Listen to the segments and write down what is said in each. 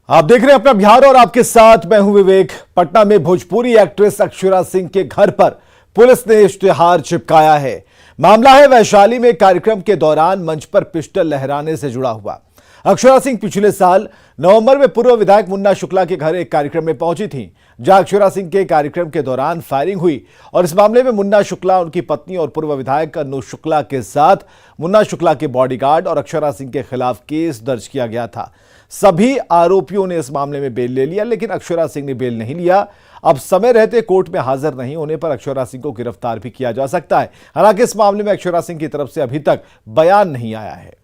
आप देख रहे हैं अपना बिहार और आपके साथ मैं हूं विवेक। पटना में भोजपुरी एक्ट्रेस अक्षरा सिंह के घर पर पुलिस ने इश्तिहार चिपकाया है। मामला है वैशाली में कार्यक्रम के दौरान मंच पर पिस्टल लहराने से जुड़ा हुआ। अक्षरा सिंह पिछले साल नवंबर में पूर्व विधायक मुन्ना शुक्ला के घर एक कार्यक्रम में पहुंची थीं, जहां अक्षरा सिंह के कार्यक्रम के दौरान फायरिंग हुई और इस मामले में मुन्ना शुक्ला, उनकी पत्नी और पूर्व विधायक अनु शुक्ला के साथ मुन्ना शुक्ला के बॉडीगार्ड और अक्षरा सिंह के खिलाफ केस दर्ज किया गया था। सभी आरोपियों ने इस मामले में बेल ले लिया, लेकिन अक्षरा सिंह ने बेल नहीं लिया। अब समय रहते कोर्ट में हाजिर नहीं होने पर अक्षरा सिंह को गिरफ्तार भी किया जा सकता है। हालांकि इस मामले में अक्षरा सिंह की तरफ से अभी तक बयान नहीं आया है।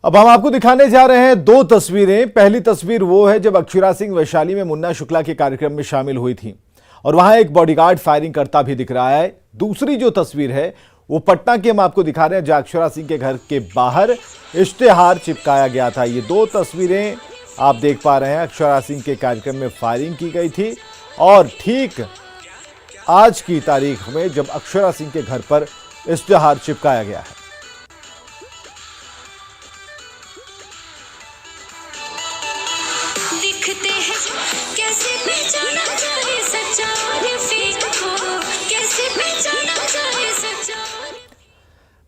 अब हम आपको दिखाने जा रहे हैं दो तस्वीरें। पहली तस्वीर वो है जब अक्षरा सिंह वैशाली में मुन्ना शुक्ला के कार्यक्रम में शामिल हुई थी और वहां एक बॉडीगार्ड फायरिंग करता भी दिख रहा है। दूसरी जो तस्वीर है वो पटना की हम आपको दिखा रहे हैं, जहां अक्षरा सिंह के घर के बाहर इश्तिहार चिपकाया गया था। ये दो तस्वीरें आप देख पा रहे हैं। अक्षरा सिंह के कार्यक्रम में फायरिंग की गई थी और ठीक आज की तारीख में जब अक्षरा सिंह के घर पर इश्तिहार चिपकाया गया है। दिखते हैं कैसे पहचाना जाए सच्चा और फेक को, कैसे पहचाना जाए सच्चा।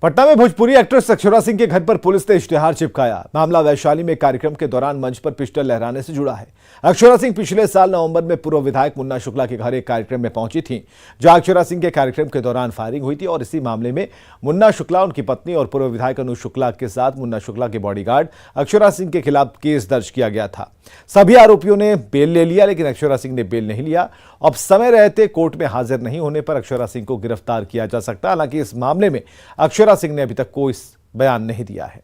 पटना में भोजपुरी एक्ट्रेस अक्षरा सिंह के घर पर पुलिस ने इश्तिहार चिपकाया। मामला वैशाली में कार्यक्रम के दौरान मंच पर पिस्टल लहराने से जुड़ा है। अक्षरा सिंह पिछले साल नवंबर में पूर्व विधायक मुन्ना शुक्ला के घर एक कार्यक्रम में पहुंची थीं, जहां अक्षरा सिंह के कार्यक्रम के दौरान फायरिंग हुई थी और इसी मामले में मुन्ना शुक्ला, उनकी पत्नी और पूर्व विधायक अनु शुक्ला के साथ मुन्ना शुक्ला के बॉडीगार्ड अक्षरा सिंह के खिलाफ केस दर्ज किया गया था। सभी आरोपियों ने बेल ले लिया, लेकिन अक्षरा सिंह ने बेल नहीं लिया। अब समय रहते कोर्ट में हाजिर नहीं होने पर अक्षरा सिंह को गिरफ्तार किया जा सकता है। हालांकि इस मामले में अक्षरा सिंह ने अभी तक कोई बयान नहीं दिया है।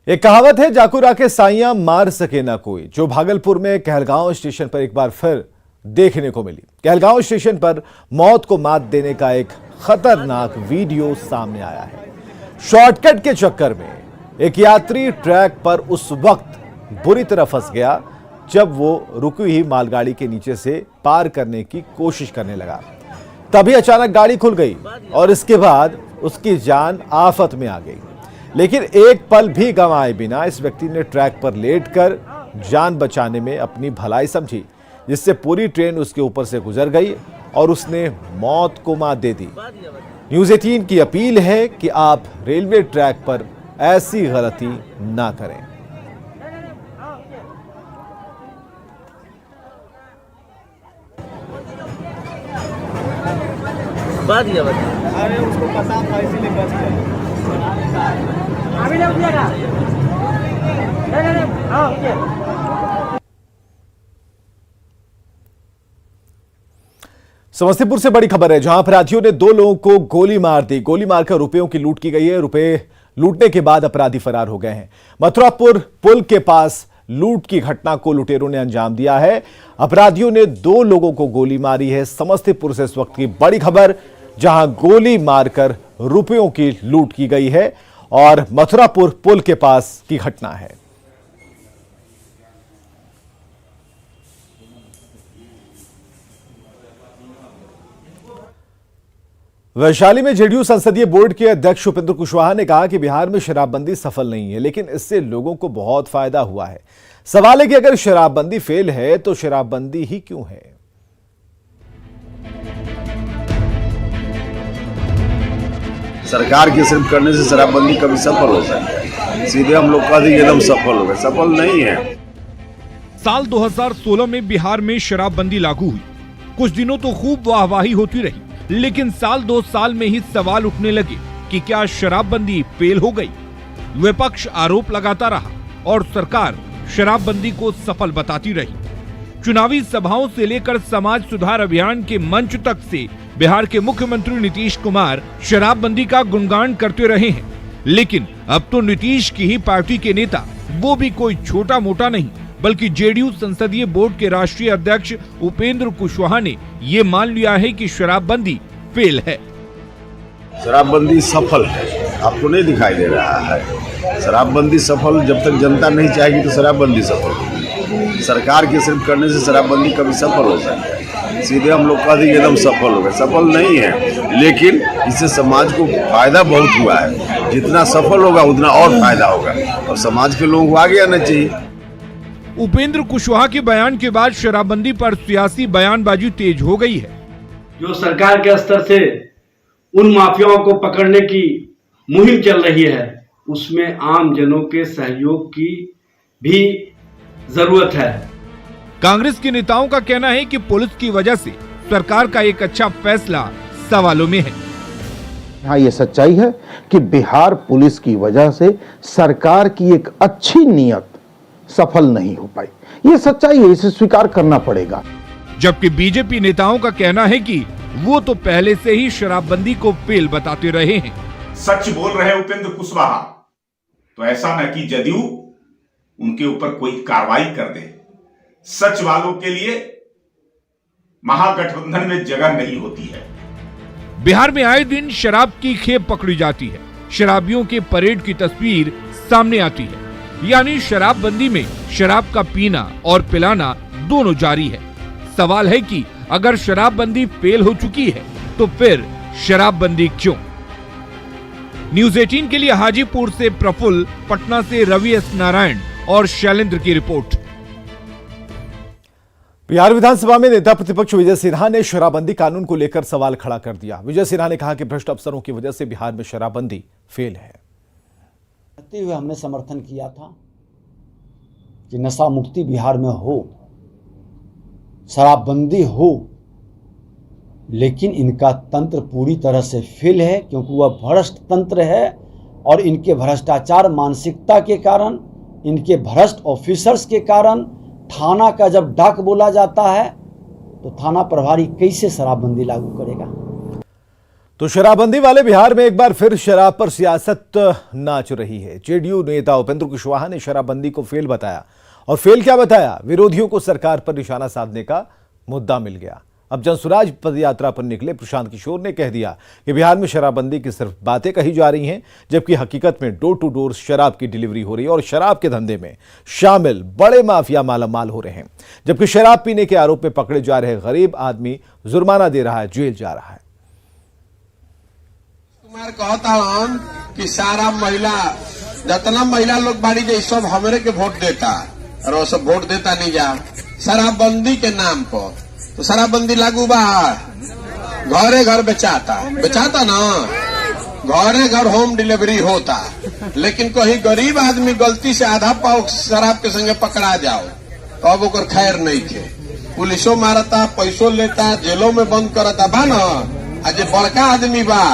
एक कहावत है, जाकुरा के साइयां मार सके ना कोई, जो भागलपुर में कहलगांव स्टेशन पर एक बार फिर देखने को मिली। कहलगांव स्टेशन पर मौत को मात देने का एक खतरनाक वीडियो सामने आया है। शॉर्टकट के चक्कर में एक यात्री ट्रैक पर उस वक्त बुरी तरह फंस गया जब वो रुकी हुई मालगाड़ी के नीचे से पार करने की कोशिश करने लगा। तभी अचानक गाड़ी खुल गई और इसके बाद उसकी जान आफत में आ गई। लेकिन एक पल भी गंवाए बिना इस व्यक्ति ने ट्रैक पर लेटकर जान बचाने में अपनी भलाई समझी, जिससे पूरी ट्रेन उसके ऊपर से गुजर गई और उसने मौत को मात दे दी। न्यूज़ 18 की अपील है कि आप रेलवे ट्रैक पर ऐसी गलती ना करें। अरे उसको पता था इसीलिए बच गया। अभी ले उठिएगा। समस्तीपुर से बड़ी खबर है, जहां अपराधियों ने दो लोगों को गोली मार दी। गोली मारकर रुपयों की लूट की गई है। रुपए लूटने के बाद अपराधी फरार हो गए हैं। मथुरापुर पुल के पास लूट की घटना को लुटेरों ने अंजाम दिया है। अपराधियों ने दो लोगों को गोली मारी है। समस्तीपुर से इस वक्त की बड़ी खबर, जहां गोली मारकर रुपयों की लूट की गई है और मथुरापुर पुल के पास की घटना है। वैशाली में जेडीयू संसदीय बोर्ड के अध्यक्ष उपेंद्र कुशवाहा ने कहा कि बिहार में शराबबंदी सफल नहीं है, लेकिन इससे लोगों को बहुत फायदा हुआ है। सवाल है कि अगर शराबबंदी फेल है तो शराबबंदी ही क्यों है? सरकार के सिर्फ करने से शराबबंदी कभी सफल हो सकता है? सीधे हम लोग कह देंगे एकदम सफल हो गए, सफल नहीं है। साल 2016 में बिहार में शराबबंदी लागू हुई। कुछ दिनों तो खूब वाहवाही होती रही, लेकिन साल 2 साल में ही सवाल उठने लगे कि क्या शराबबंदी फेल हो गई। विपक्ष आरोप लगाता रहा और सरकार शराबबंदी को सफल बताती रही। चुनावी सभाओं से लेकर समाज सुधार अभियान के मंच तक से बिहार के मुख्यमंत्री नीतीश कुमार शराबबंदी का गुणगान करते रहे हैं। लेकिन अब तो नीतीश की ही पार्टी के नेता, वो भी कोई छोटा मोटा नहीं, बल्कि जेडीयू संसदीय बोर्ड के राष्ट्रीय अध्यक्ष उपेंद्र कुशवाहा ने ये मान लिया है कि शराबबंदी फेल है। शराबबंदी सफल है। आपको नहीं दिखाई दे रहा है। शराबबंदी सफल जब तक जनता नहीं चाहेगी तो शराबबंदी सफल होगी। सरकार के सिर्फ करने से शराबबंदी कभी सफल हो सकता है? सीधे हम लोग कह देंगे एकदम सफल हो गए, सफल नहीं है, लेकिन इससे समाज को फायदा बहुत हुआ है। जितना सफल होगा उतना और फायदा होगा और समाज के लोगों को आगे आना चाहिए। उपेंद्र कुशवाहा के बयान के बाद शराबबंदी पर सियासी बयानबाजी तेज हो गई है। जो सरकार के स्तर से उन माफियाओं को पकड़ने की मुहिम चल रही है, उसमें आम जनों के सहयोग की भी जरूरत है। कांग्रेस के नेताओं का कहना है कि पुलिस की वजह से सरकार का एक अच्छा फैसला सवालों में है। हाँ, ये सच्चाई है कि बिहार पुलिस की वजह से सरकार की एक अच्छी नीयत सफल नहीं हो पाई। ये सच्चाई है, इसे स्वीकार करना पड़ेगा। जबकि बीजेपी नेताओं का कहना है कि वो तो पहले से ही शराबबंदी को फेल बताते रहे हैं। सच बोल रहे उपेंद्र कुशवाहा, तो ऐसा न कि जदयू उनके ऊपर कोई कार्रवाई कर दे। सच वालों के लिए महागठबंधन में जगह नहीं होती है। बिहार में आए दिन शराब की खेप पकड़ी जाती है, शराबियों के परेड की तस्वीर सामने आती है। यानी शराबबंदी में शराब का पीना और पिलाना दोनों जारी है। सवाल है कि अगर शराबबंदी फेल हो चुकी है तो फिर शराबबंदी क्यों? न्यूज़ 18 के लिए हाजीपुर से प्रफुल्ल, पटना से रवि एस नारायण और शैलेंद्र की रिपोर्ट। बिहार विधानसभा में नेता प्रतिपक्ष विजय सिन्हा ने शराबबंदी कानून को लेकर सवाल खड़ा कर दिया। विजय सिन्हा ने कहा कि भ्रष्ट अफसरों की वजह से बिहार में शराबबंदी फेल है। हुए हमने समर्थन किया था कि नशा मुक्ति बिहार में हो, शराबबंदी हो, लेकिन इनका तंत्र पूरी तरह से फेल है, क्योंकि वह भ्रष्ट तंत्र है और इनके भ्रष्टाचार मानसिकता के कारण, इनके भ्रष्ट ऑफिसर्स के कारण थाना का जब डाक बोला जाता है तो थाना प्रभारी कैसे शराबबंदी लागू करेगा? तो शराबबंदी वाले बिहार में एक बार फिर शराब पर सियासत नाच रही है। जेडीयू नेता उपेंद्र कुशवाहा ने शराबबंदी को फेल बताया। और फेल क्या बताया? विरोधियों को सरकार पर निशाना साधने का मुद्दा मिल गया। अब जनसुराज पदयात्रा पर निकले प्रशांत किशोर ने कह दिया कि बिहार में शराबबंदी की सिर्फ बातें कही जा रही हैं, जबकि हकीकत में डोर टू डोर शराब की डिलीवरी हो रही है और शराब के धंधे में शामिल बड़े माफिया मालामाल हो रहे हैं। जबकि शराब पीने के आरोप में पकड़े जा रहे गरीब आदमी जुर्माना दे रहा है, जेल जा रहा है। कहता हम कि सारा महिला, जितना महिला लोग बाड़ी जे सब हमरे के वोट देता और वो सब वोट देता नहीं जा शराबबंदी के नाम पर। तो शराबबंदी लागू बा, घरे घर बेचाता ना, घरे घर होम डिलीवरी होता, लेकिन कहीं गरीब आदमी गलती से आधा पाव शराब के संगे पकड़ा जाओ तो अब ओकर खैर नहीं थे। पुलिसो मारता, पैसों लेता, जेलों में बंद करता बा ना। आज बड़का आदमी बा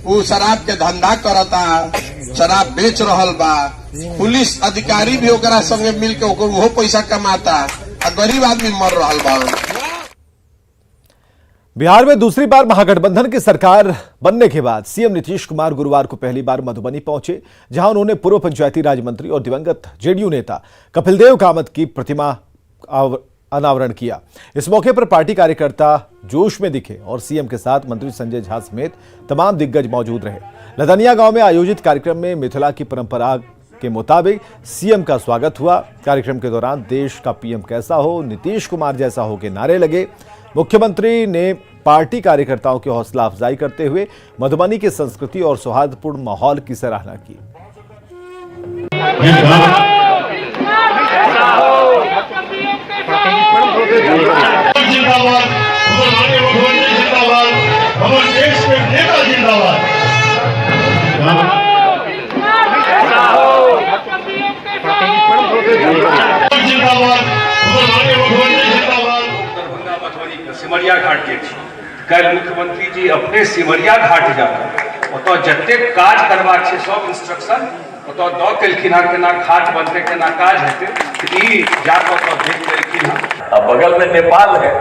वो शराब के धंधा करता, शराब बेच रहल बा, पुलिस अधिकारी भी ओकरा संगे मिल के वो पैसा कमाता और गरीब आदमी मर रहल बा। बिहार में दूसरी बार महागठबंधन की सरकार बनने के बाद सीएम नीतीश कुमार गुरुवार को पहली बार मधुबनी पहुंचे, जहां उन्होंने पूर्व पंचायती राज मंत्री और दिवंगत जेडीयू नेता कपिलदेव कामत की प्रतिमा अनावरण किया। इस मौके पर पार्टी कार्यकर्ता जोश में दिखे और सीएम के साथ मंत्री संजय झा समेत तमाम दिग्गज मौजूद रहे। लदनिया गांव में आयोजित कार्यक्रम में मिथिला की परंपरा के मुताबिक सीएम का स्वागत हुआ। कार्यक्रम के दौरान देश का पीएम कैसा हो, नीतीश कुमार जैसा हो के नारे लगे। मुख्यमंत्री ने पार्टी कार्यकर्ताओं की हौसला अफजाई करते हुए मधुबनी की संस्कृति और सौहार्दपूर्ण माहौल की सराहना की। सिमरिया घाट के कल मुख्यमंत्री जी अपने सिमरिया घाट जाकर तो जते काज करवा छे सब इंस्ट्रक्शन तो द केलखिन केना घाट बनते केना काज हेते ई जाकर तो देख लेकिन अब बगल में नेपाल है,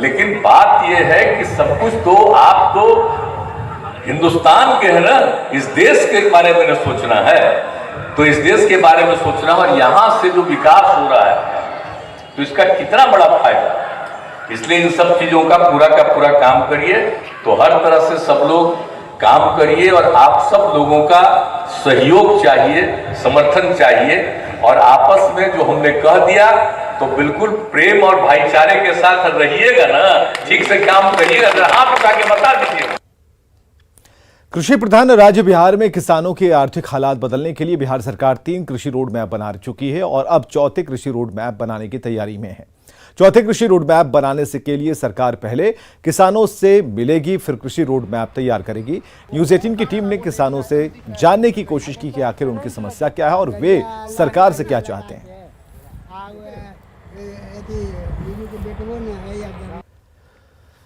लेकिन बात यह है कि सब कुछ तो आप तो हिंदुस्तान के है ना, इस देश के बारे में सोचना है, तो इस देश के बारे में सोचना। और यहाँ से जो विकास हो रहा है तो इसका कितना बड़ा फायदा, इसलिए इन सब चीजों का पूरा काम करिए। तो हर तरह से सब लोग काम करिए और आप सब लोगों का सहयोग चाहिए, समर्थन चाहिए और आपस में जो हमने कह दिया तो बिल्कुल प्रेम और भाईचारे के साथ रहिएगा ना, ठीक से काम करिएगा, जरा हाथ उठा के बता दीजिए। कृषि प्रधान राज्य बिहार में किसानों के आर्थिक हालात बदलने के लिए बिहार सरकार 3 कृषि रोड मैप बना चुकी है और अब चौथे कृषि रोड मैप बनाने की तैयारी में है। चौथे कृषि रोड मैप बनाने से के लिए सरकार पहले किसानों से मिलेगी, फिर कृषि रोड मैप तैयार करेगी। न्यूज 18 की टीम ने किसानों से जानने की कोशिश की कि आखिर उनकी समस्या क्या है और वे सरकार से क्या चाहते हैं।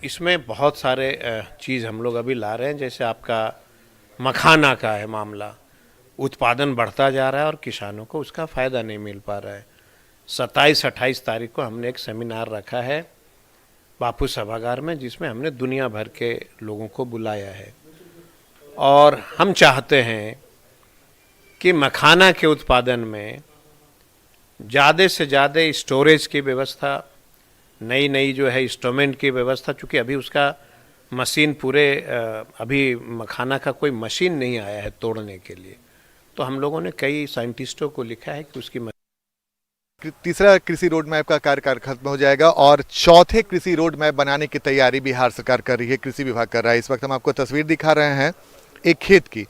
इसमें बहुत सारे चीज़ हम लोग अभी ला रहे हैं, जैसे आपका मखाना का है मामला, उत्पादन बढ़ता जा रहा है और किसानों को उसका फ़ायदा नहीं मिल पा रहा है। 27-28 तारीख को हमने एक सेमिनार रखा है बापू सभागार में, जिसमें हमने दुनिया भर के लोगों को बुलाया है और हम चाहते हैं कि मखाना के उत्पादन में ज़्यादा से ज़्यादा स्टोरेज की व्यवस्था, नई जो है इंस्ट्रूमेंट की व्यवस्था, चूँकि अभी उसका मशीन पूरे अभी मखाना का कोई मशीन नहीं आया है तोड़ने के लिए, तो हम लोगों ने कई साइंटिस्टों को लिखा है कि उसकी तीसरा कृषि रोड मैप का कार्यकाल खत्म हो जाएगा और चौथे कृषि रोड मैप बनाने की तैयारी बिहार सरकार कर रही है, कृषि विभाग कर रहा है। इस वक्त हम आपको तस्वीर दिखा रहे हैं एक खेत की,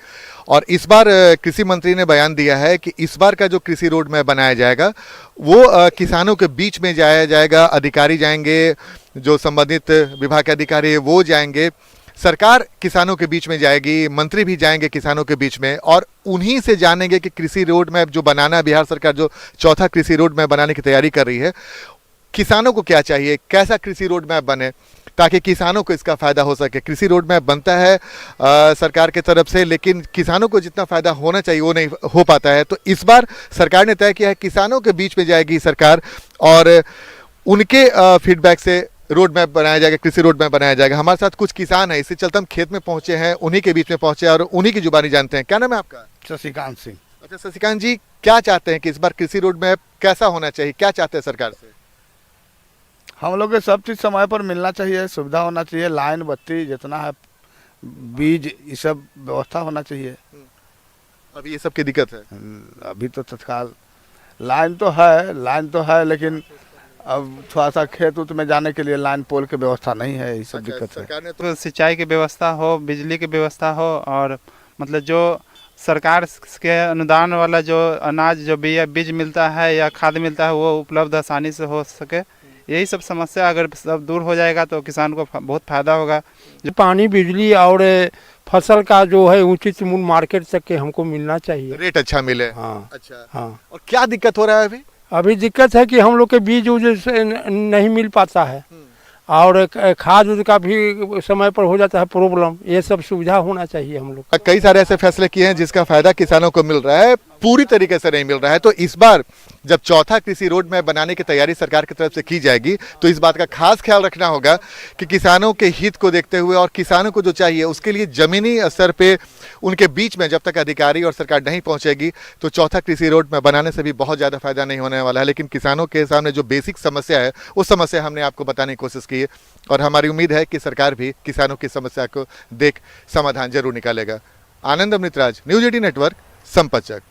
और इस बार कृषि मंत्री ने बयान दिया है कि इस बार का जो कृषि रोड मैप बनाया जाएगा वो किसानों के बीच में जाया जाएगा। अधिकारी जाएंगे, जो संबंधित विभाग के अधिकारी है वो जाएंगे, सरकार किसानों के बीच में जाएगी, मंत्री भी जाएंगे किसानों के बीच में और उन्हीं से जानेंगे कि कृषि रोड मैप जो बनाना, बिहार सरकार जो चौथा कृषि रोड मैप बनाने की तैयारी कर रही है, किसानों को क्या चाहिए, कैसा कृषि रोड मैप बने ताकि किसानों को इसका फ़ायदा हो सके। कृषि रोड मैप बनता है सरकार की तरफ से, लेकिन किसानों को जितना फ़ायदा होना चाहिए वो नहीं हो पाता है। तो इस बार सरकार ने तय किया है किसानों के बीच में जाएगी सरकार और उनके फीडबैक से रोड मैप बनाया जाएगा, कृषि रोड मैप बनाया जाएगा। हमारे साथ कुछ किसान हैं, इससे चलते हम खेत में पहुंचे हैं, उन्हीं के बीच में पहुंचे और उन्हीं की जुबानी जानते हैं। क्या नाम है आपका? शशिकांत सिंह। अच्छा शशिकांत जी, क्या चाहते हैं कि इस बार कृषि रोड मैप कैसा होना चाहिए, क्या चाहते हैं सरकार से? हम लोग के सब चीज़ समय पर मिलना चाहिए, सुविधा होना चाहिए, लाइन बत्ती जितना है, बीज, ये सब व्यवस्था होना चाहिए। अभी ये सब की दिक्कत है? अभी तो तत्काल लाइन तो है लेकिन अब थोड़ा सा खेत उत में जाने के लिए लाइन पोल की व्यवस्था नहीं है, ये सब दिक्कत है। तो सिंचाई की व्यवस्था हो, बिजली की व्यवस्था हो और मतलब जो सरकार के अनुदान वाला जो अनाज, जो बीज मिलता है या खाद मिलता है वो उपलब्ध आसानी से हो सके। यही सब समस्या अगर सब दूर हो जाएगा तो किसान को बहुत फायदा होगा। जो पानी, बिजली और फसल का जो है उचित मूल्य मार्केट तक के हमको मिलना चाहिए, रेट अच्छा मिले। हाँ अच्छा हाँ। और क्या दिक्कत हो रहा है अभी दिक्कत है कि हम लोग के बीज नहीं मिल पाता है और खाद का भी समय पर हो जाता है प्रॉब्लम। ये सब सुविधा होना चाहिए हम लोग। कई सारे ऐसे फैसले किए हैं जिसका फायदा किसानों को मिल रहा है, पूरी तरीके से नहीं मिल रहा है। तो इस बार जब चौथा कृषि रोड मैप बनाने की तैयारी सरकार की तरफ से की जाएगी तो इस बात का खास ख्याल रखना होगा कि किसानों के हित को देखते हुए और किसानों को जो चाहिए उसके लिए जमीनी स्तर पे उनके बीच में जब तक अधिकारी और सरकार नहीं पहुंचेगी तो चौथा कृषि रोड मैप बनाने से भी बहुत ज़्यादा फायदा नहीं होने वाला है। लेकिन किसानों के सामने जो बेसिक समस्या है उस समस्या हमने आपको बताने की कोशिश की है और हमारी उम्मीद है कि सरकार भी किसानों की समस्या को देख समाधान जरूर निकालेगा। आनंद अमृतराज, न्यूज 18 नेटवर्क, संपतचक।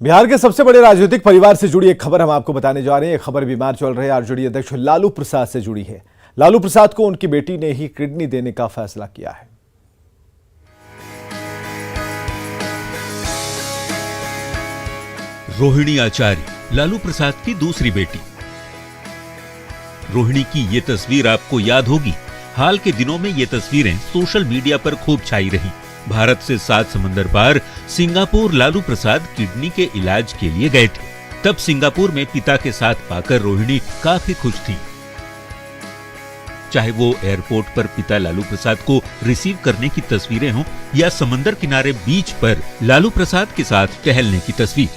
बिहार के सबसे बड़े राजनीतिक परिवार से जुड़ी एक खबर हम आपको बताने जा रहे हैं। ये खबर बीमार चल रहे आरजेडी अध्यक्ष लालू प्रसाद से जुड़ी है। लालू प्रसाद को उनकी बेटी ने ही किडनी देने का फैसला किया है। रोहिणी आचार्य, लालू प्रसाद की दूसरी बेटी। रोहिणी की ये तस्वीर आपको याद होगी। हाल के दिनों में ये तस्वीरें सोशल मीडिया पर खूब छाई रही। भारत से 7 समंदर पार सिंगापुर लालू प्रसाद किडनी के इलाज के लिए गए थे। तब सिंगापुर में पिता के साथ पाकर रोहिणी काफी खुश थी। चाहे वो एयरपोर्ट पर पिता लालू प्रसाद को रिसीव करने की तस्वीरें हों या समंदर किनारे बीच पर लालू प्रसाद के साथ टहलने की तस्वीर।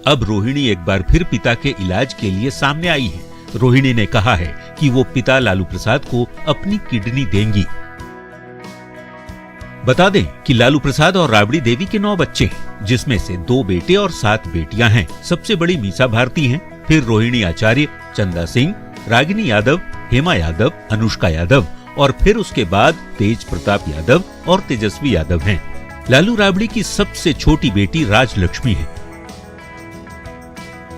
अब रोहिणी एक बार फिर पिता के इलाज के लिए सामने आई है। रोहिणी ने कहा है कि वो पिता लालू प्रसाद को अपनी किडनी देंगी। बता दें कि लालू प्रसाद और राबड़ी देवी के 9 बच्चे हैं, जिसमें से 2 बेटे और 7 बेटियां हैं। सबसे बड़ी मीसा भारती हैं, फिर रोहिणी आचार्य, चंदा सिंह, रागिनी यादव, हेमा यादव, अनुष्का यादव और फिर उसके बाद तेज प्रताप यादव और तेजस्वी यादव हैं। लालू राबड़ी की सबसे छोटी बेटी राजलक्ष्मी है।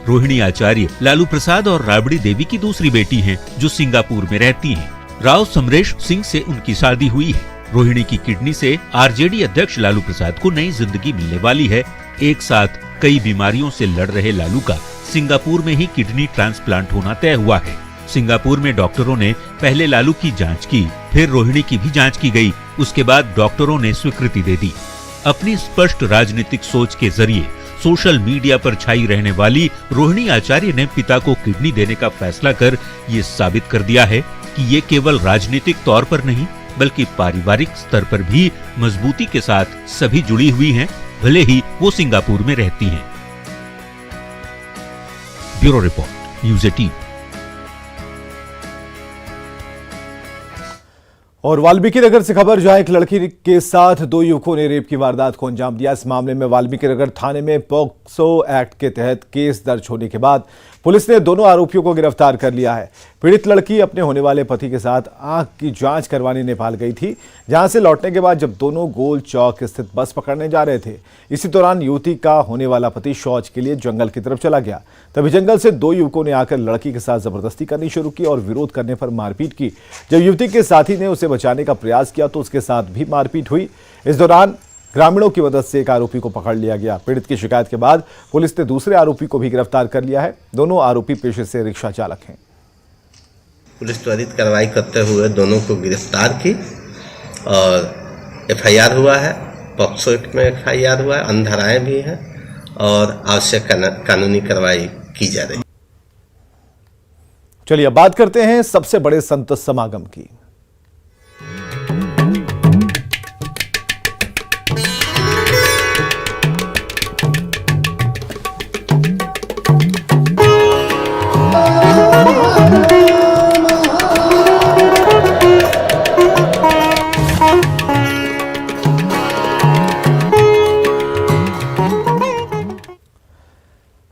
रोहिणी आचार्य लालू प्रसाद और राबड़ी देवी की दूसरी बेटी हैं, जो सिंगापुर में रहती हैं। राव समरेश सिंह से उनकी शादी हुई है। रोहिणी की किडनी से आरजेडी अध्यक्ष लालू प्रसाद को नई जिंदगी मिलने वाली है। एक साथ कई बीमारियों से लड़ रहे लालू का सिंगापुर में ही किडनी ट्रांसप्लांट होना तय हुआ है। सिंगापुर में डॉक्टरों ने पहले लालू की जांच की, फिर रोहिणी की भी जांच की गई। उसके बाद डॉक्टरों ने स्वीकृति दे दी। अपनी स्पष्ट राजनीतिक सोच के जरिए सोशल मीडिया पर छाई रहने वाली रोहिणी आचार्य ने पिता को किडनी देने का फैसला कर ये साबित कर दिया है कि ये केवल राजनीतिक तौर पर नहीं बल्कि पारिवारिक स्तर पर भी मजबूती के साथ सभी जुड़ी हुई हैं, भले ही वो सिंगापुर में रहती हैं। Bureau report, news 18। और वाल्मीकि नगर से खबर, जहां एक लड़की के साथ 2 युवकों ने रेप की वारदात को अंजाम दिया। इस मामले में वाल्मीकि नगर थाने में पॉक्सो एक्ट के तहत केस दर्ज होने के बाद पुलिस ने दोनों आरोपियों को गिरफ्तार कर लिया है। पीड़ित लड़की अपने होने वाले पति के साथ आंख की जांच करवाने नेपाल गई थी, जहां से लौटने के बाद जब दोनों गोल चौक स्थित बस पकड़ने जा रहे थे, इसी दौरान युवती का होने वाला पति शौच के लिए जंगल की तरफ चला गया। तभी जंगल से 2 युवकों ने आकर लड़की के साथ जबरदस्ती करनी शुरू की और विरोध करने पर मारपीट की। जब युवती के साथी ने उसे बचाने का प्रयास किया तो उसके साथ भी मारपीट हुई। इस दौरान ग्रामीणों की मदद से एक आरोपी को पकड़ लिया गया। पीड़ित की शिकायत के बाद पुलिस ने दूसरे आरोपी को भी गिरफ्तार कर लिया है। दोनों आरोपी पेशे से रिक्शा चालक हैं। पुलिस त्वरित कार्रवाई करते हुए दोनों को गिरफ्तार की और एफआईआर हुआ है। पॉक्सो एक्ट में एफआईआर हुआ है, अंधाराएं भी हैं और आवश्यक कानूनी कार्रवाई की जा रही है। चलिए अब बात करते हैं सबसे बड़े संत समागम की।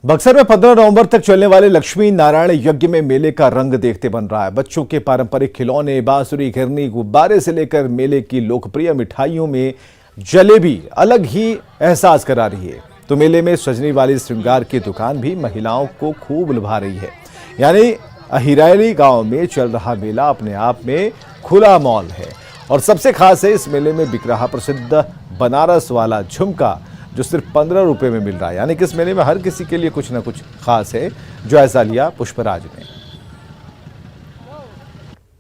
बक्सर में 15 नवंबर तक चलने वाले लक्ष्मी नारायण यज्ञ में मेले का रंग देखते बन रहा है। बच्चों के पारंपरिक खिलौने, बांसुरी, घिरनी, गुब्बारे से लेकर मेले की लोकप्रिय मिठाइयों में जलेबी अलग ही एहसास करा रही है। तो मेले में सजने वाली श्रृंगार की दुकान भी महिलाओं को खूब लुभा रही है। यानी अहिरैली गांव में चल रहा मेला अपने आप में खुला मॉल है। और सबसे खास है इस मेले में बिक रहा प्रसिद्ध बनारस वाला झुमका, जो सिर्फ 15 रुपए में मिल रहा है। यानी कि इस मेले में हर किसी के लिए कुछ ना कुछ खास है। जायजा लिया पुष्पराज ने।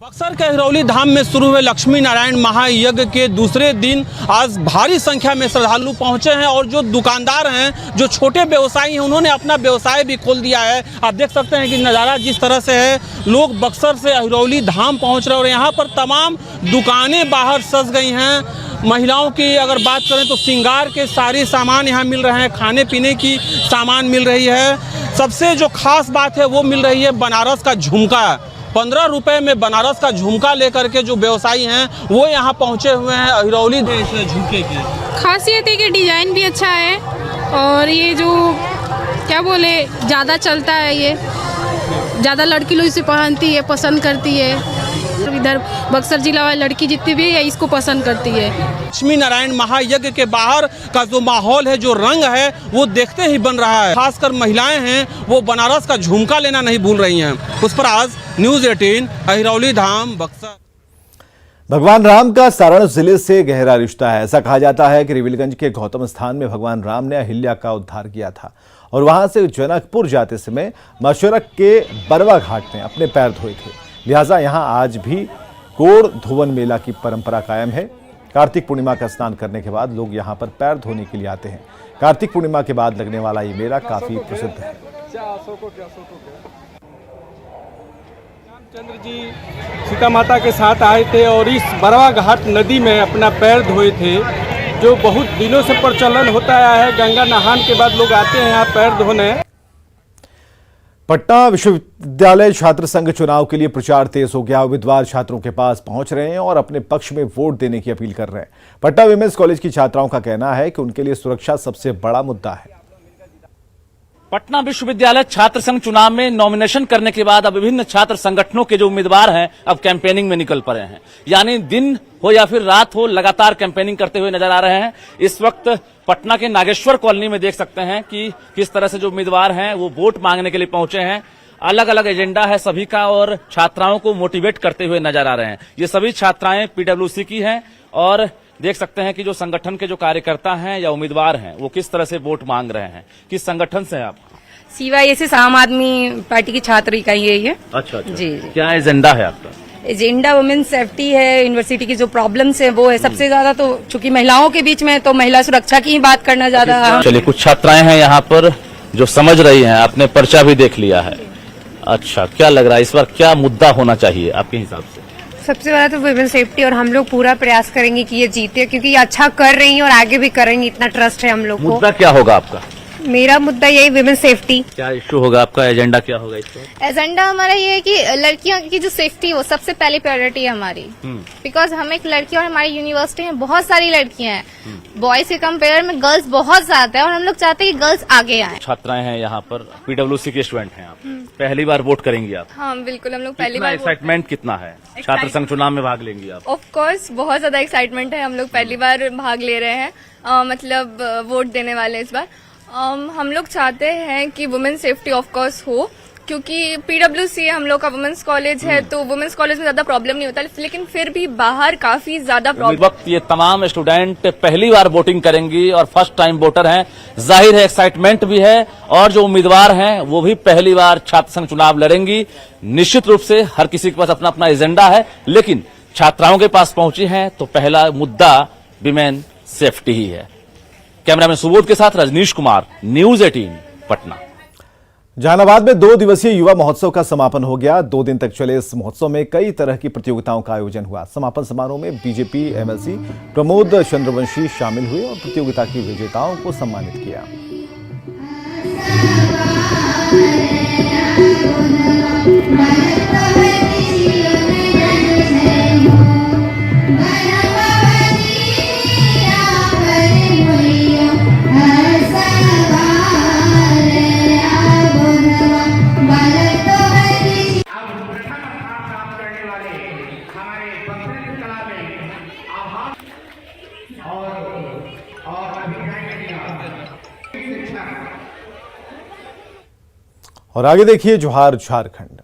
बक्सर के हिरौली धाम में शुरू हुए लक्ष्मी नारायण महायज्ञ के दूसरे दिन आज भारी संख्या में श्रद्धालु पहुंचे हैं और जो दुकानदार हैं, जो छोटे व्यवसायी हैं, उन्होंने अपना व्यवसाय भी खोल दिया है। आप देख सकते हैं कि नज़ारा जिस तरह से है, लोग बक्सर से हिरौली धाम पहुंच रहे हैं और यहाँ पर तमाम दुकानें बाहर सज गई हैं। महिलाओं की अगर बात करें तो श्रृंगार के सारे सामान यहाँ मिल रहे हैं, खाने पीने की सामान मिल रही है। सबसे जो खास बात है वो मिल रही है बनारस का झुमका। 15 रुपए में बनारस का झुमका लेकर के जो व्यवसायी हैं वो यहाँ पहुँचे हुए हैं हिरौली झुमके की। खासियत है कि डिजाइन भी अच्छा है और ये जो क्या बोले ज़्यादा चलता है, ये ज़्यादा लड़की लोग इसे पहनती है, पसंद करती है। इधर बक्सर जिला वाली लड़की जितनी भी है इसको पसंद करती है। लक्ष्मी नारायण महायज्ञ के बाहर का जो माहौल है, जो रंग है, वो देखते ही बन रहा है। खासकर महिलाएं हैं वो बनारस का झुमका लेना नहीं भूल रही हैं। पुष्पराज, न्यूज़ 18, हिरौली धाम, बक्सर। भगवान राम का सारण जिले से गहरा रिश्ता है। ऐसा कहा जाता है कि रिविलगंज के गौतम स्थान में भगवान राम ने अहिल्या का उद्धार किया था और वहां से जनकपुर जाते समय मशरक के बरवा घाट में अपने पैर धोए थे। लिहाजा यहां आज भी कोड़ धोवन मेला की परंपरा कायम है। कार्तिक पूर्णिमा का स्नान करने के बाद लोग यहां पर पैर धोने के लिए आते हैं। कार्तिक पूर्णिमा के बाद लगने वाला ये मेला काफी प्रसिद्ध है। रामचंद्र जी सीता माता के साथ आए थे और इस बरवा घाट नदी में अपना पैर धोए थे, जो बहुत दिनों से प्रचलन होता आया है। गंगा नहान के बाद लोग आते हैं यहाँ पैर धोने। पटना विश्वविद्यालय छात्र संघ चुनाव के लिए प्रचार तेज हो गया। उम्मीदवार छात्रों के पास पहुंच रहे हैं और अपने पक्ष में वोट देने की अपील कर रहे हैं। पटना विमेंस कॉलेज की छात्राओं का कहना है कि उनके लिए सुरक्षा सबसे बड़ा मुद्दा है। पटना विश्वविद्यालय छात्र संघ चुनाव में नॉमिनेशन करने के बाद अब विभिन्न छात्र संगठनों के जो उम्मीदवार हैं अब कैंपेनिंग में निकल पड़े हैं। यानी दिन हो या फिर रात हो, लगातार कैंपेनिंग करते हुए नजर आ रहे हैं। इस वक्त पटना के नागेश्वर कॉलोनी में देख सकते हैं कि किस तरह से जो उम्मीदवार हैं वो वोट मांगने के लिए पहुंचे हैं। अलग अलग एजेंडा है सभी का और छात्राओं को मोटिवेट करते हुए नजर आ रहे हैं। ये सभी छात्राएं पीडब्ल्यूसी की हैं और देख सकते हैं कि जो संगठन के जो कार्यकर्ता हैं या उम्मीदवार हैं वो किस तरह से वोट मांग रहे हैं। किस संगठन से हैं आप? CYSS आम आदमी पार्टी की छात्र इकाई है ये। अच्छा। जी। क्या एजेंडा है आपका? एजेंडा वुमेन सेफ्टी है, यूनिवर्सिटी की जो प्रॉब्लम्स है वो है सबसे ज्यादा, तो चूंकि महिलाओं के बीच में तो महिला सुरक्षा की ही बात करना ज्यादा। चलिए, कुछ छात्राएं हैं यहाँ पर जो समझ रही हैं, आपने पर्चा भी देख लिया है। अच्छा, क्या लग रहा है इस बार क्या मुद्दा होना चाहिए आपके हिसाब से? सबसे बड़ा तो वुमेन सेफ्टी, और हम लोग पूरा प्रयास करेंगे कि ये जीते, क्योंकि ये अच्छा कर रही है और आगे भी करेंगे, इतना ट्रस्ट है हम लोग को। मुद्दा क्या होगा आपका? मेरा मुद्दा यही वुमेन सेफ्टी। क्या इश्यू होगा आपका? एजेंडा क्या होगा इसका? एजेंडा हमारा ये है कि लड़कियों की जो सेफ्टी हो सबसे पहले प्रायोरिटी है हमारी, बिकॉज हम एक लड़की और हमारी यूनिवर्सिटी में बहुत सारी लड़कियां हैं, बॉयज के कंपेयर में गर्ल्स बहुत ज्यादा है और हम लोग चाहते हैं कि गर्ल्स आगे आए। छात्राएं हैं यहाँ पर, पीडब्ल्यूसी के स्टूडेंट हैं आप, पहली बार वोट करेंगी आप? हाँ बिल्कुल, हम लोग पहली बार। एक्साइटमेंट कितना है? छात्र संघ चुनाव में भाग लेंगी आप? ऑफ कोर्स बहुत ज्यादा एक्साइटमेंट है, हम लोग पहली बार भाग ले रहे हैं, मतलब वोट देने वाले इस बार। हम लोग चाहते हैं कि वुमेन सेफ्टी ऑफ कोर्स हो, क्योंकि पीडब्ल्यूसी हम लोग का वुमेन्स कॉलेज है तो वुमेन्स कॉलेज में ज्यादा प्रॉब्लम नहीं होता, लेकिन फिर भी बाहर काफी ज्यादा प्रॉब्लम। वक्त ये तमाम स्टूडेंट पहली बार वोटिंग करेंगी और फर्स्ट टाइम वोटर हैं, जाहिर है एक्साइटमेंट भी है, और जो उम्मीदवार हैं वो भी पहली बार छात्र संघ चुनाव लड़ेंगी। निश्चित रूप से हर किसी के पास अपना अपना एजेंडा है, लेकिन छात्राओं के पास पहुंची है तो पहला मुद्दा विमेन सेफ्टी ही है। कैमरामैन सुबोध के साथ रजनीश कुमार, न्यूज 18 पटना। जहानाबाद में 2 दिवसीय युवा महोत्सव का समापन हो गया। 2 दिन तक चले इस महोत्सव में कई तरह की प्रतियोगिताओं का आयोजन हुआ। समापन समारोह में बीजेपी MLC प्रमोद चंद्रवंशी शामिल हुए और प्रतियोगिता की विजेताओं को सम्मानित किया। और आगे देखिए जोहार झारखंड।